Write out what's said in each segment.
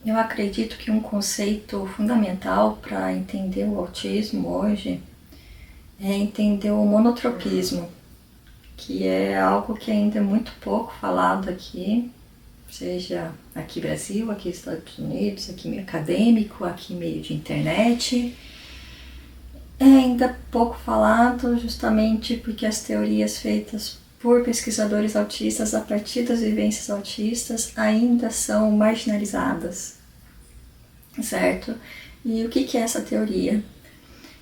Eu acredito que um conceito fundamental para entender o autismo hoje é entender o monotropismo, que é algo que ainda é muito pouco falado aqui, seja aqui Brasil, aqui Estados Unidos, aqui meio acadêmico, aqui meio de internet. É ainda pouco falado justamente porque as teorias feitas por pesquisadores autistas a partir das vivências autistas ainda são marginalizadas, certo? E o que é essa teoria?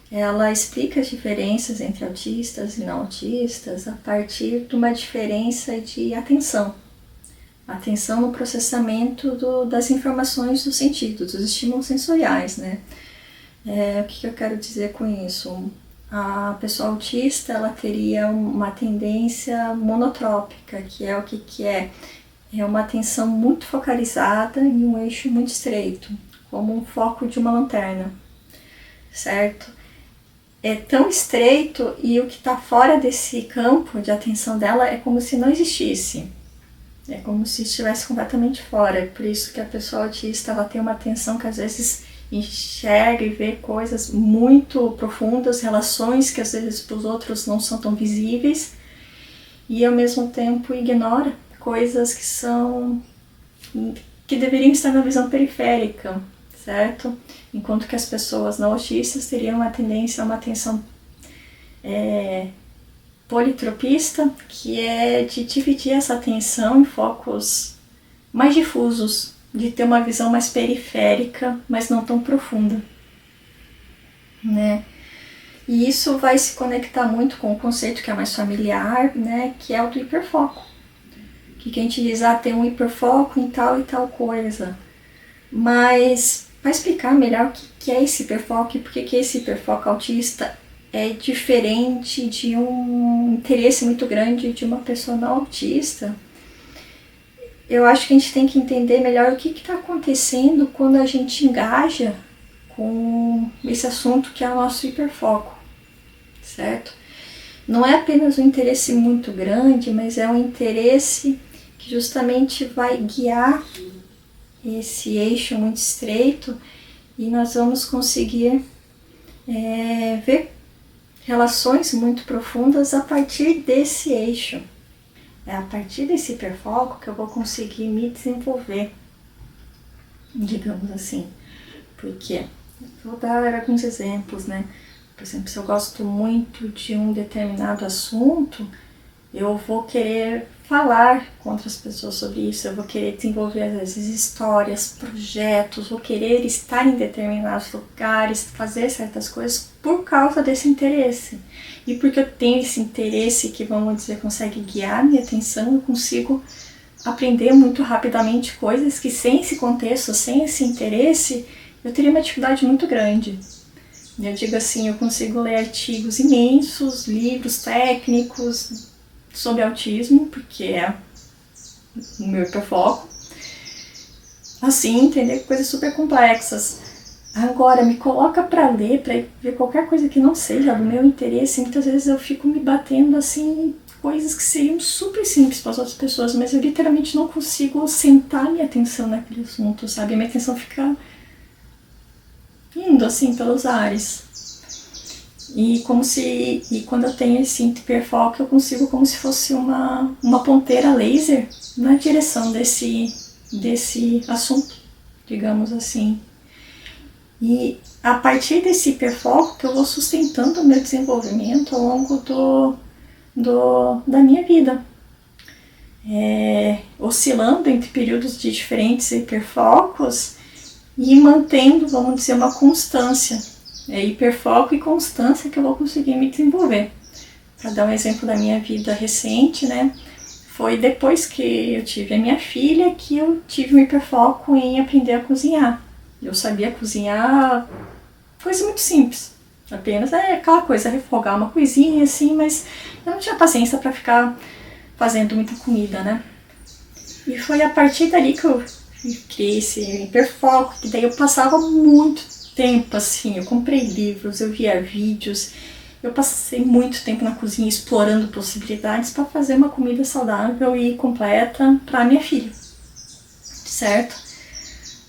Ela explica as diferenças entre autistas e não autistas a partir de uma diferença de atenção. Atenção no processamento das informações dos sentidos, dos estímulos sensoriais, né? O que eu quero dizer com isso? A pessoa autista, ela teria uma tendência monotrópica, que é o que é? É uma atenção muito focalizada em um eixo muito estreito, como um foco de uma lanterna, certo? É tão estreito e o que está fora desse campo de atenção dela é como se não existisse. É como se estivesse completamente fora. É por isso que a pessoa autista, ela tem uma atenção que às vezes enxerga e vê coisas muito profundas, relações que às vezes para os outros não são tão visíveis, e ao mesmo tempo ignora coisas que deveriam estar na visão periférica, certo? Enquanto que as pessoas não autistas teriam uma tendência a uma atenção politropista, que é de dividir essa atenção em focos mais difusos, de ter uma visão mais periférica, mas não tão profunda, né? E isso vai se conectar muito com o conceito que é mais familiar, né? Que é o do hiperfoco. Que a gente diz, tem um hiperfoco em tal e tal coisa. Mas para explicar melhor o que é esse hiperfoco e por que esse hiperfoco autista é diferente de um interesse muito grande de uma pessoa não autista, eu acho que a gente tem que entender melhor o que está acontecendo quando a gente engaja com esse assunto que é o nosso hiperfoco, certo? Não é apenas um interesse muito grande, mas é um interesse que justamente vai guiar esse eixo muito estreito e nós vamos conseguir ver relações muito profundas a partir desse eixo. É a partir desse hiperfoco que eu vou conseguir me desenvolver, digamos assim. Porque vou dar alguns exemplos, né? Por exemplo, se eu gosto muito de um determinado assunto, eu vou querer falar com outras pessoas sobre isso, eu vou querer desenvolver às vezes histórias, projetos, vou querer estar em determinados lugares, fazer certas coisas por causa desse interesse. E porque eu tenho esse interesse que, vamos dizer, consegue guiar minha atenção, eu consigo aprender muito rapidamente coisas que sem esse contexto, sem esse interesse, eu teria uma dificuldade muito grande. Eu digo assim, eu consigo ler artigos imensos, livros técnicos sobre autismo, porque é o meu hiperfoco, assim, entender coisas super complexas. Agora, me coloca para ler, para ver qualquer coisa que não seja do meu interesse, muitas vezes eu fico me batendo assim, coisas que seriam super simples para as outras pessoas, mas eu literalmente não consigo sentar minha atenção naquele assunto, sabe? Minha atenção fica indo assim pelos ares. E quando eu tenho esse hiperfoco, eu consigo como se fosse uma ponteira laser na direção desse assunto, digamos assim. E a partir desse hiperfoco que eu vou sustentando o meu desenvolvimento ao longo da minha vida. Oscilando entre períodos de diferentes hiperfocos e mantendo, vamos dizer, uma constância. Hiperfoco e constância que eu vou conseguir me desenvolver. Para dar um exemplo da minha vida recente, né? Foi depois que eu tive a minha filha que eu tive um hiperfoco em aprender a cozinhar. Eu sabia cozinhar coisa muito simples. Apenas aquela coisa, refogar uma coisinha assim, mas eu não tinha paciência para ficar fazendo muita comida, né? E foi a partir dali que eu criei esse hiperfoco, que daí eu passava muito tempo assim, eu comprei livros, eu via vídeos, eu passei muito tempo na cozinha explorando possibilidades para fazer uma comida saudável e completa para minha filha, certo?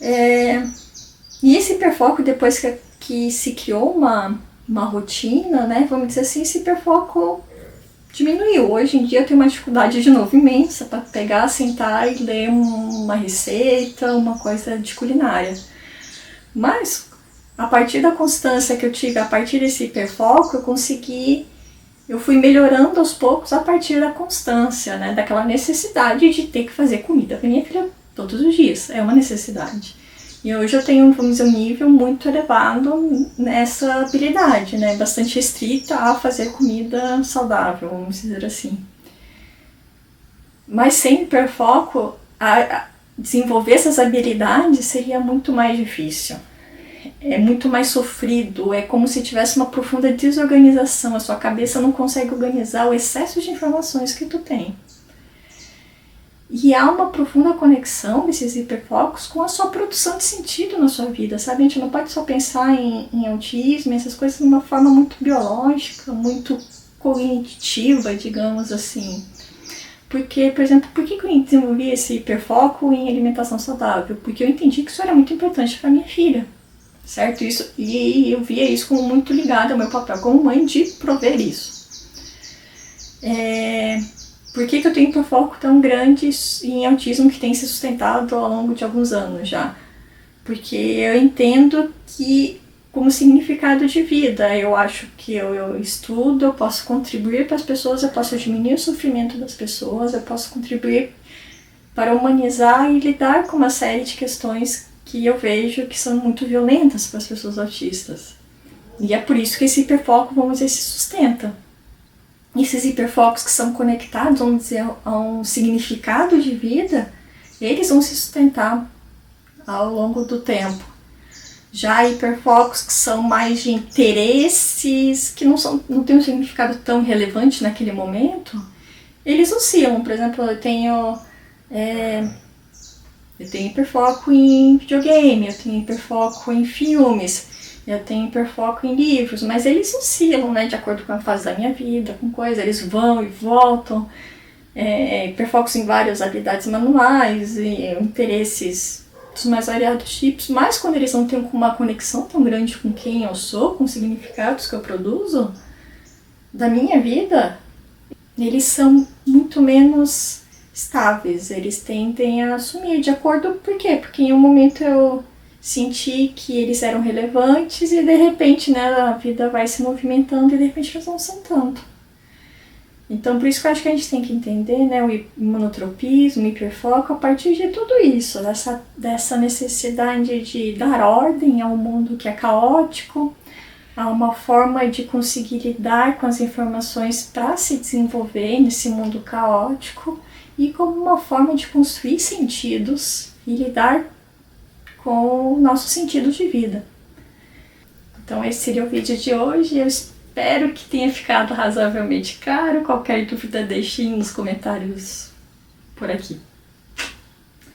E esse hiperfoco, depois que se criou uma rotina, né, vamos dizer assim, esse hiperfoco diminuiu. Hoje em dia eu tenho uma dificuldade de novo imensa para pegar, sentar e ler uma receita, uma coisa de culinária. Mas a partir da constância que eu tive, a partir desse hiperfoco, eu fui melhorando aos poucos a partir da constância, né? Daquela necessidade de ter que fazer comida para minha filha todos os dias. É uma necessidade. E hoje eu tenho, vamos dizer, um nível muito elevado nessa habilidade, né? Bastante restrita a fazer comida saudável, vamos dizer assim. Mas sem hiperfoco, desenvolver essas habilidades seria muito mais difícil. É muito mais sofrido, é como se tivesse uma profunda desorganização, a sua cabeça não consegue organizar o excesso de informações que tu tem. E há uma profunda conexão desses hiperfocos com a sua produção de sentido na sua vida, sabe? A gente não pode só pensar em autismo, essas coisas de uma forma muito biológica, muito cognitiva, digamos assim. Porque, por exemplo, por que eu desenvolvi esse hiperfoco em alimentação saudável? Porque eu entendi que isso era muito importante para minha filha, certo? E eu via isso como muito ligado ao meu papel como mãe de prover isso. Por que eu tenho hiperfoco tão grande em autismo que tem se sustentado ao longo de alguns anos já? Porque eu entendo que, como significado de vida, eu acho que eu estudo, eu posso contribuir para as pessoas, eu posso diminuir o sofrimento das pessoas, eu posso contribuir para humanizar e lidar com uma série de questões que eu vejo que são muito violentas para as pessoas autistas. E é por isso que esse hiperfoco, vamos dizer, se sustenta. Esses hiperfocos que são conectados, vamos dizer, a um significado de vida, eles vão se sustentar ao longo do tempo. Já hiperfocos que são mais de interesses, que não têm um significado tão relevante naquele momento, eles oscilam. Por exemplo, eu tenho hiperfoco em videogame, eu tenho hiperfoco em filmes, eu tenho hiperfoco em livros, mas eles oscilam, né, de acordo com a fase da minha vida, com coisas, eles vão e voltam, hiperfocos em várias habilidades manuais e interesses dos mais variados tipos, mas quando eles não têm uma conexão tão grande com quem eu sou, com os significados que eu produzo da minha vida, eles são muito menos estáveis, eles tendem a sumir de acordo, por quê? Porque em um momento eu senti que eles eram relevantes e de repente, né, a vida vai se movimentando e de repente eles não são tanto. Então por isso que eu acho que a gente tem que entender, né, o monotropismo, o hiperfoco a partir de tudo isso, dessa necessidade de dar ordem ao mundo que é caótico, a uma forma de conseguir lidar com as informações para se desenvolver nesse mundo caótico e como uma forma de construir sentidos e lidar com o nosso sentido de vida. Então esse seria o vídeo de hoje. Eu espero que tenha ficado razoavelmente claro. Qualquer dúvida deixem nos comentários por aqui.